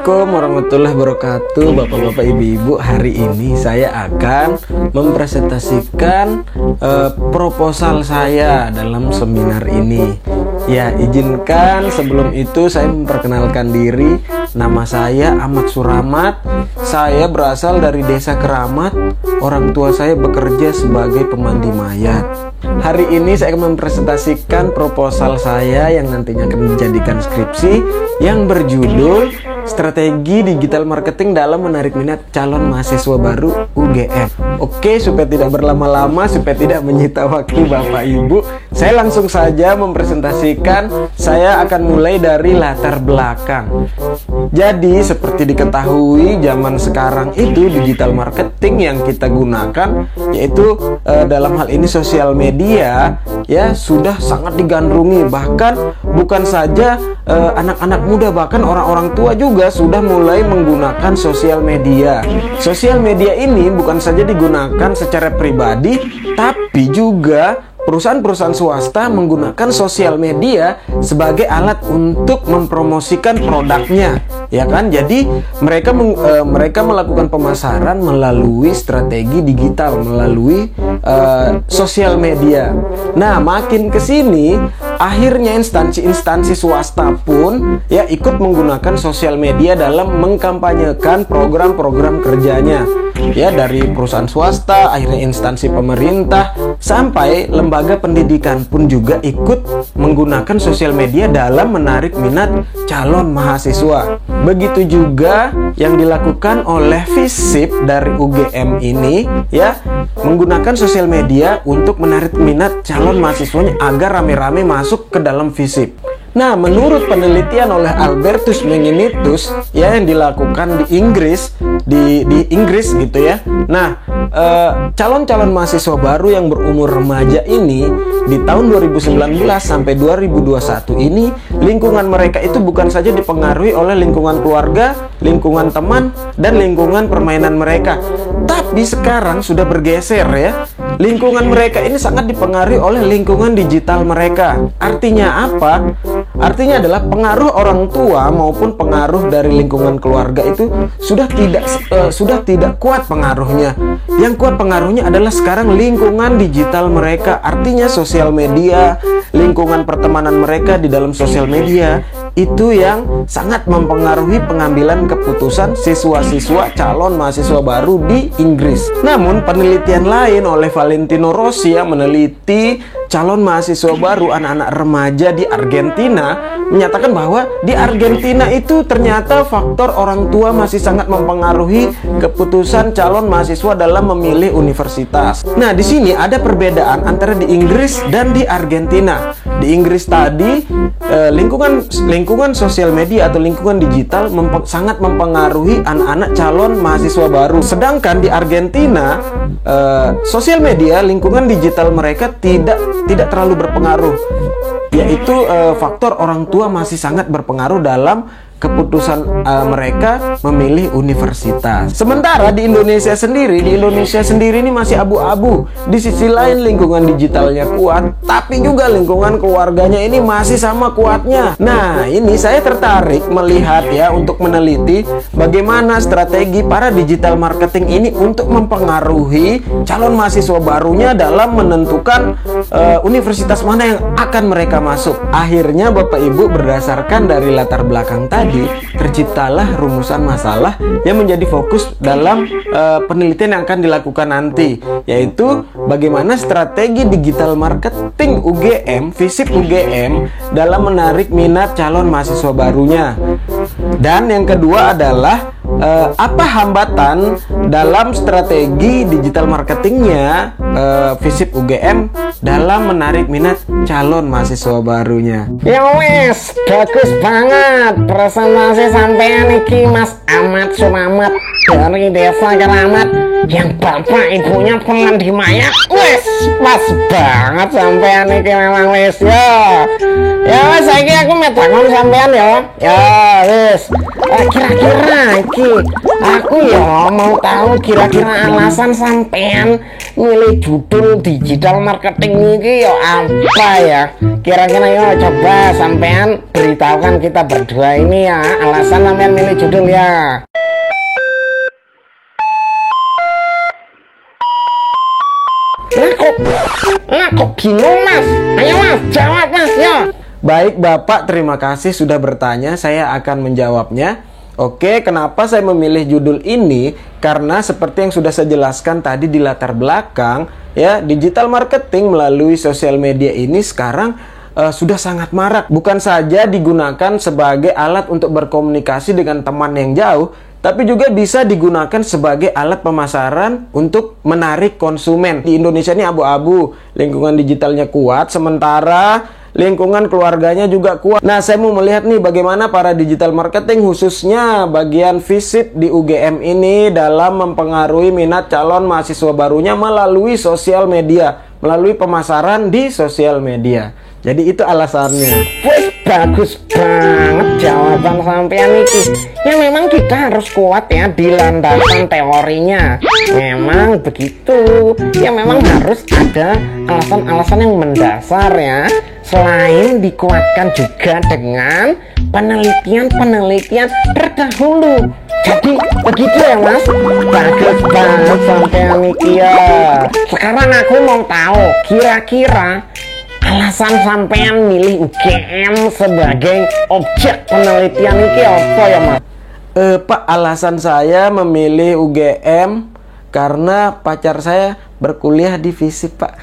Assalamualaikum warahmatullahi wabarakatuh. Bapak-bapak, ibu-ibu, hari ini saya akan mempresentasikan proposal saya dalam seminar ini. Ya, izinkan sebelum itu saya memperkenalkan diri. Nama saya Ahmad Suramat. Saya berasal dari Desa Keramat. Orang tua saya bekerja sebagai pemandi mayat. Hari ini saya akan mempresentasikan proposal saya yang nantinya akan dijadikan skripsi yang berjudul Strategi Digital Marketing dalam Menarik Minat Calon Mahasiswa Baru UGM. Oke, supaya tidak berlama-lama, supaya tidak menyita waktu Bapak Ibu, saya langsung saja mempresentasikan. Saya akan mulai dari latar belakang. Jadi, seperti diketahui, zaman sekarang itu digital marketing yang kita gunakan, yaitu dalam hal ini sosial media, ya sudah sangat digandrungi. Bahkan bukan saja anak-anak muda, bahkan orang-orang tua juga sudah mulai menggunakan sosial media. Sosial media ini bukan saja digunakan secara pribadi, tapi juga perusahaan-perusahaan swasta menggunakan sosial media sebagai alat untuk mempromosikan produknya, ya kan? Jadi mereka melakukan pemasaran melalui strategi digital, melalui sosial media. Nah, makin kesini, akhirnya instansi-instansi swasta pun ya ikut menggunakan sosial media dalam mengkampanyekan program-program kerjanya. Ya, dari perusahaan swasta, akhirnya instansi pemerintah, sampai lembaga pendidikan pun juga ikut menggunakan sosial media dalam menarik minat calon mahasiswa. Begitu juga yang dilakukan oleh FISIP dari UGM ini, ya, menggunakan sosial media untuk menarik minat calon mahasiswanya agar rame-rame masuk ke dalam FISIP. Nah, menurut penelitian oleh Albertus Menginitus, ya, yang dilakukan di Inggris, di Inggris gitu ya. Nah, calon-calon mahasiswa baru yang berumur remaja ini di tahun 2019 sampai 2021 ini, lingkungan mereka itu bukan saja dipengaruhi oleh lingkungan keluarga, lingkungan teman, dan lingkungan permainan mereka, tapi sekarang sudah bergeser ya. Lingkungan mereka ini sangat dipengaruhi oleh lingkungan digital mereka. Artinya apa? Artinya adalah pengaruh orang tua maupun pengaruh dari lingkungan keluarga itu sudah tidak kuat pengaruhnya. Yang kuat pengaruhnya adalah sekarang lingkungan digital mereka. Artinya sosial media, lingkungan pertemanan mereka di dalam sosial media itu yang sangat mempengaruhi pengambilan keputusan siswa-siswa calon mahasiswa baru di Inggris. Namun penelitian lain oleh Valentino Rossi yang meneliti calon mahasiswa baru anak-anak remaja di Argentina menyatakan bahwa di Argentina itu ternyata faktor orang tua masih sangat mempengaruhi keputusan calon mahasiswa dalam memilih universitas. Nah, di sini ada perbedaan antara di Inggris dan di Argentina. Di Inggris tadi lingkungan sosial media atau lingkungan digital sangat mempengaruhi anak-anak calon mahasiswa baru. Sedangkan di Argentina sosial media, lingkungan digital mereka tidak terlalu berpengaruh, yaitu faktor orang tua masih sangat berpengaruh dalam keputusan mereka memilih universitas. Sementara di Indonesia sendiri ini masih abu-abu. Di sisi lain lingkungan digitalnya kuat, tapi juga lingkungan keluarganya ini masih sama kuatnya. Nah, ini saya tertarik melihat ya, untuk meneliti bagaimana strategi para digital marketing ini untuk mempengaruhi calon mahasiswa barunya dalam menentukan universitas mana yang akan mereka masuk. Akhirnya Bapak Ibu, berdasarkan dari latar belakang tadi, terciptalah rumusan masalah yang menjadi fokus dalam penelitian yang akan dilakukan nanti, yaitu bagaimana strategi digital marketing UGM, FISIP UGM dalam menarik minat calon mahasiswa barunya. Dan yang kedua adalah apa hambatan dalam strategi digital marketingnya FISIP UGM dalam menarik minat calon mahasiswa barunya. Ya wes, bagus banget presentasi sampean iki Mas Ahmad Suramat dari Desa Keramat yang bapak ibunya pemandi mayat. Wes, pas banget sampean iki memang wes ya. Ya wes, saiki aku metakon sampean ya. Ya wes. Kira-kira iki aku ya mau tahu kira-kira alasan sampean milih judul digital marketing ini yo apa ya? Kira-kira yo coba sampean beritahukan kita berdua ini ya, alasan sampean milih judul ya. Nah kok bingung mas? Ayo mas, jawab mas ya. Baik Bapak, terima kasih sudah bertanya. Saya akan menjawabnya. Oke, kenapa saya memilih judul ini? Karena seperti yang sudah saya jelaskan tadi di latar belakang, ya, digital marketing melalui sosial media ini sekarang sudah sangat marak. Bukan saja digunakan sebagai alat untuk berkomunikasi dengan teman yang jauh, tapi juga bisa digunakan sebagai alat pemasaran untuk menarik konsumen. Di Indonesia ini abu-abu, lingkungan digitalnya kuat, sementara lingkungan keluarganya juga kuat. Nah, saya mau melihat nih bagaimana para digital marketing khususnya bagian visit di UGM ini dalam mempengaruhi minat calon mahasiswa barunya melalui sosial media, melalui pemasaran di sosial media. Jadi itu alasannya. Wih, bagus banget jawaban sampean iki. Ya memang kita harus kuat ya di landasan teorinya. Memang begitu. Ya memang harus ada alasan-alasan yang mendasar ya. Selain dikuatkan juga dengan penelitian-penelitian terdahulu. Jadi begitu ya mas. Bagus banget sampean iki ya. Sekarang aku mau tahu kira-kira alasan sampean milih UGM sebagai objek penelitian ini apa ya mas? Pak, alasan saya memilih UGM karena pacar saya berkuliah di FISIP, Pak.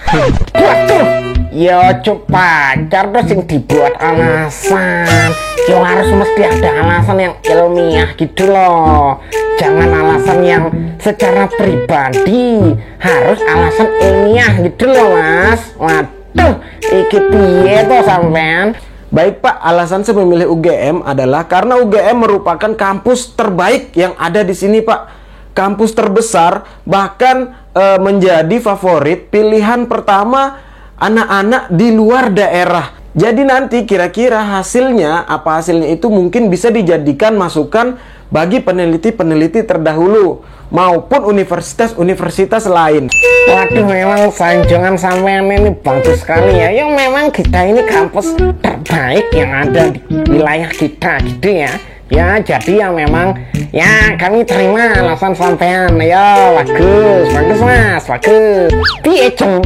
Waduh, ya coba pacar terus yang dibuat alasan. Ya harus mesti ada alasan yang ilmiah gitu loh. Jangan alasan yang secara pribadi, harus alasan ilmiah gitu loh mas. Waduh, iki piye toh sampean? Baik Pak, alasan saya memilih UGM adalah karena UGM merupakan kampus terbaik yang ada di sini Pak. Kampus terbesar, bahkan menjadi favorit pilihan pertama anak-anak di luar daerah. Jadi nanti kira-kira hasilnya, apa hasilnya itu mungkin bisa dijadikan masukan bagi peneliti-peneliti terdahulu maupun universitas-universitas lain. Waduh, memang sanjungan sampean ini bagus sekali ya. Ya memang kita ini kampus terbaik yang ada di wilayah kita gitu ya. Ya jadi ya memang ya kami terima alasan sampean. Ya bagus mas, bagus. Piye ceng?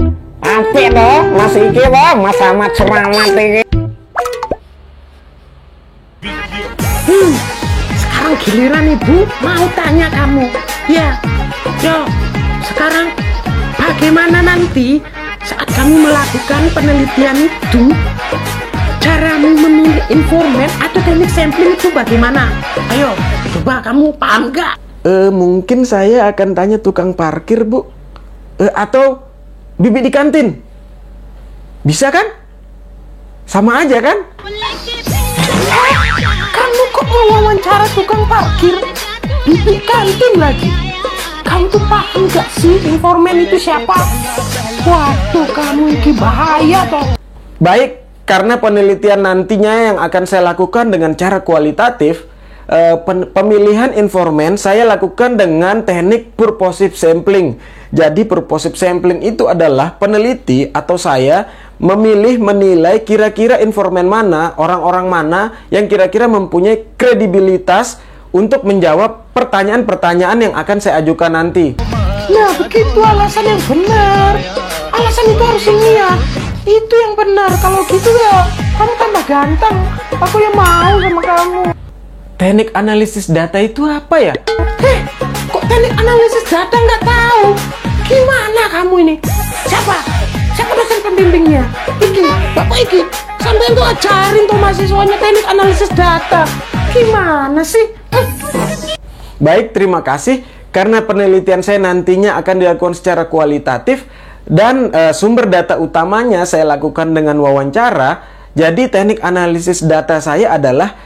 Apik toh, mas iki toh, Mas Ahmad Suramat iki. Sekarang giliran ibu mau tanya kamu. Ya, yo, sekarang bagaimana nanti saat kamu melakukan penelitian itu, caramu memilih informan atau teknik sampling itu bagaimana? Ayo, coba kamu paham nggak? Mungkin saya akan tanya tukang parkir, Bu. Atau bibi di kantin. Bisa kan? Sama aja kan? Kamu kok mau wawancara tukang parkir? Bibi kantin lagi. Kamu tuh paham gak sih informan itu siapa? Waduh, kamu ini bahaya toh. Baik, karena penelitian nantinya yang akan saya lakukan dengan cara kualitatif, pemilihan informan saya lakukan dengan teknik purposive sampling. Jadi purposive sampling itu adalah peneliti atau saya memilih menilai kira-kira informan mana, orang-orang mana yang kira-kira mempunyai kredibilitas untuk menjawab pertanyaan-pertanyaan yang akan saya ajukan nanti. Nah, begitu alasan yang benar. Alasan itu harus ilmiah. Itu yang benar. Kalau gitu ya, kamu tambah ganteng. Aku yang mau sama kamu. Teknik analisis data itu apa ya? Kok teknik analisis data nggak tahu? Gimana kamu ini? Siapa dosen pembimbingnya? Iki, Bapak Iki. Sampai tuh ajarin tuh mahasiswanya teknik analisis data. Gimana sih? Baik, terima kasih. Karena penelitian saya nantinya akan dilakukan secara kualitatif dan sumber data utamanya saya lakukan dengan wawancara. Jadi teknik analisis data saya adalah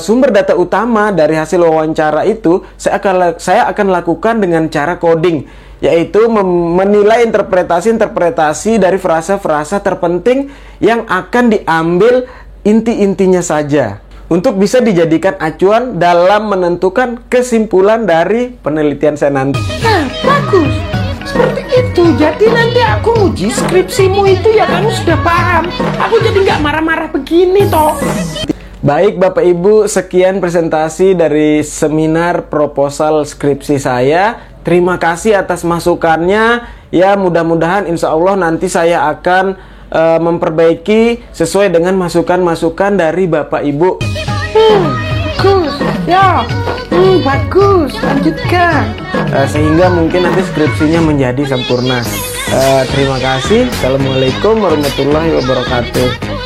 sumber data utama dari hasil wawancara itu saya akan lakukan dengan cara coding, yaitu menilai interpretasi dari frasa-frasa terpenting yang akan diambil inti-intinya saja untuk bisa dijadikan acuan dalam menentukan kesimpulan dari penelitian saya nanti. Nah, bagus. Seperti itu. Jadi nanti uji skripsimu itu ya kamu sudah paham. Aku jadi nggak marah-marah begini toh. Baik Bapak Ibu, sekian presentasi dari seminar proposal skripsi saya. Terima kasih atas masukannya. Ya, mudah-mudahan insya Allah nanti saya akan memperbaiki sesuai dengan masukan-masukan dari Bapak Ibu. Bagus, ya. Bagus, lanjutkan. Sehingga mungkin nanti skripsinya menjadi sempurna. Terima kasih. Assalamualaikum warahmatullahi wabarakatuh.